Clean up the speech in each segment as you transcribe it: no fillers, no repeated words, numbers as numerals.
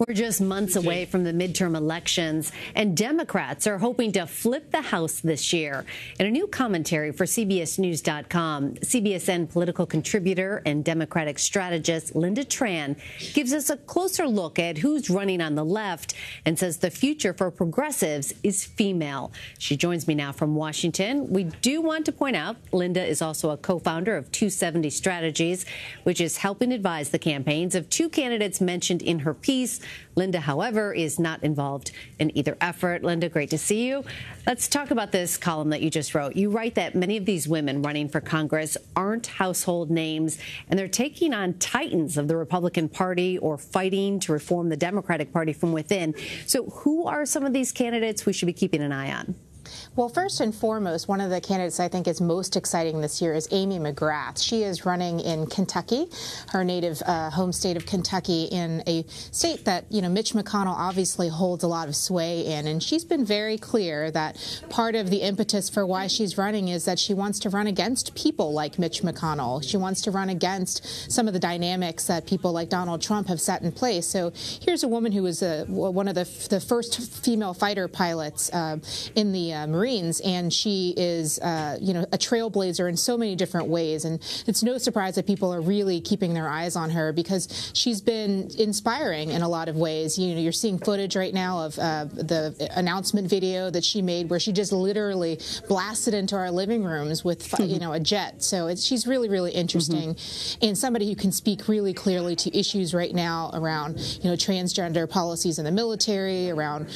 We're just months away from the midterm elections, and Democrats are hoping to flip the House this year. In a new commentary for CBSNews.com, CBSN political contributor and Democratic strategist Lynda Tran gives us a closer look at who's running on the left and says the future for progressives is female. She joins me now from Washington. We do want to point out Lynda is also a co-founder of 270 Strategies, which is helping advise the campaigns of two candidates mentioned in her piece. Lynda, however, is not involved in either effort. Lynda, great to see you. Let's talk about this column that you just wrote. You write that many of these women running for Congress aren't household names, and they're taking on titans of the Republican Party or fighting to reform the Democratic Party from within. So who are some of these candidates we should be keeping an eye on? Well, first and foremost, one of the candidates I think is most exciting this year is Amy McGrath. She is running in Kentucky, her native home state of Kentucky, in a state that, Mitch McConnell obviously holds a lot of sway in. And she's been very clear that part of the impetus for why she's running is that she wants to run against people like Mitch McConnell. She wants to run against some of the dynamics that people like Donald Trump have set in place. So here's a woman who was one of the first female fighter pilots in the Marines, and she is, a trailblazer in so many different ways. And it's no surprise that people are really keeping their eyes on her because she's been inspiring in a lot of ways. You're seeing footage right now of the announcement video that she made where she just literally blasted into our living rooms with, a jet. So she's really, really interesting and somebody who can speak really clearly to issues right now around, transgender policies in the military, around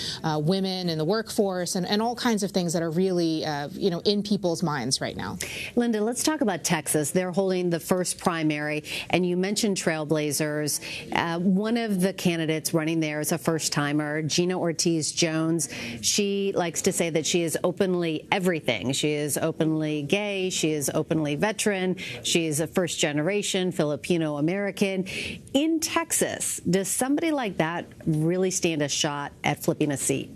women in the workforce, and all kinds of things that are really, in people's minds right now. Lynda, let's talk about Texas. They're holding the first primary, and you mentioned trailblazers. One of the candidates running there is a first-timer, Gina Ortiz-Jones. She likes to say that she is openly everything. She is openly gay. She is openly veteran. She is a first-generation Filipino-American. In Texas, does somebody like that really stand a shot at flipping a seat?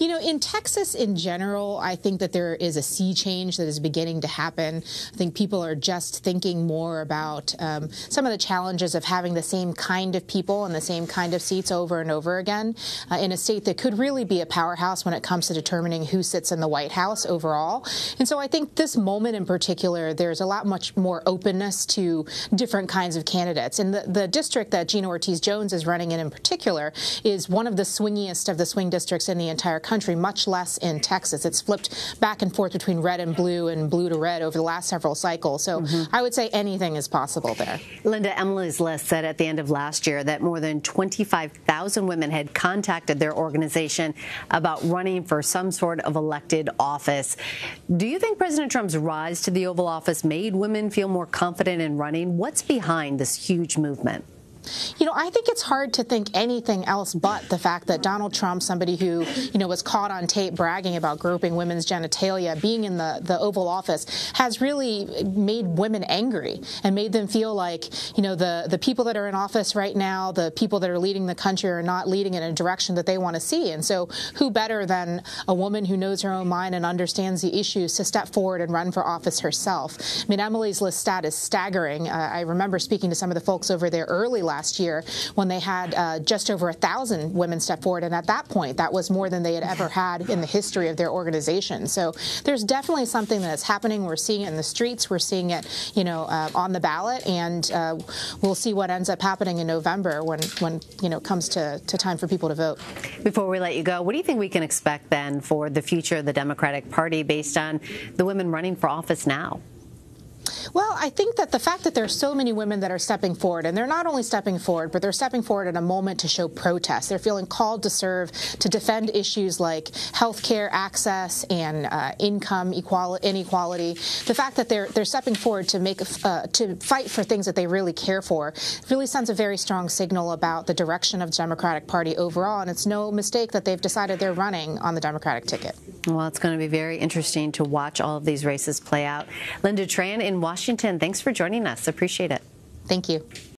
In Texas in general, I think that there is a sea change that is beginning to happen. I think people are just thinking more about some of the challenges of having the same kind of people and the same kind of seats over and over again in a state that could really be a powerhouse when it comes to determining who sits in the White House overall. And so I think this moment in particular, there's a lot much more openness to different kinds of candidates. And the district that Gina Ortiz-Jones is running in particular is one of the swingiest of the swing districts in the entire country, much less in Texas. It's flipped back and forth between red and blue to red over the last several cycles. So I would say anything is possible there. Lynda, Emily's List said at the end of last year that more than 25,000 women had contacted their organization about running for some sort of elected office. Do you think President Trump's rise to the Oval Office made women feel more confident in running? What's behind this huge movement? I think it's hard to think anything else but the fact that Donald Trump, somebody who, was caught on tape bragging about groping women's genitalia, being in the Oval Office, has really made women angry and made them feel like, the people that are in office right now, the people that are leading the country are not leading in a direction that they want to see. And so who better than a woman who knows her own mind and understands the issues to step forward and run for office herself? I mean, Emily's List stat is staggering. I remember speaking to some of the folks over there early last year when they had just over 1,000 women step forward. And at that point, that was more than they had ever had in the history of their organization. So there's definitely something that's happening. We're seeing it in the streets. We're seeing it, on the ballot. And we'll see what ends up happening in November when it comes to time for people to vote. Before we let you go, what do you think we can expect then for the future of the Democratic Party based on the women running for office now? Well, I think that the fact that there are so many women that are stepping forward, and they're not only stepping forward, but they're stepping forward at a moment to show protest. They're feeling called to serve, to defend issues like health care access and income inequality. The fact that they're stepping forward to fight for things that they really care for really sends a very strong signal about the direction of the Democratic Party overall, and it's no mistake that they've decided they're running on the Democratic ticket. Well, it's going to be very interesting to watch all of these races play out. Lynda Tran in Washington, thanks for joining us. Appreciate it. Thank you.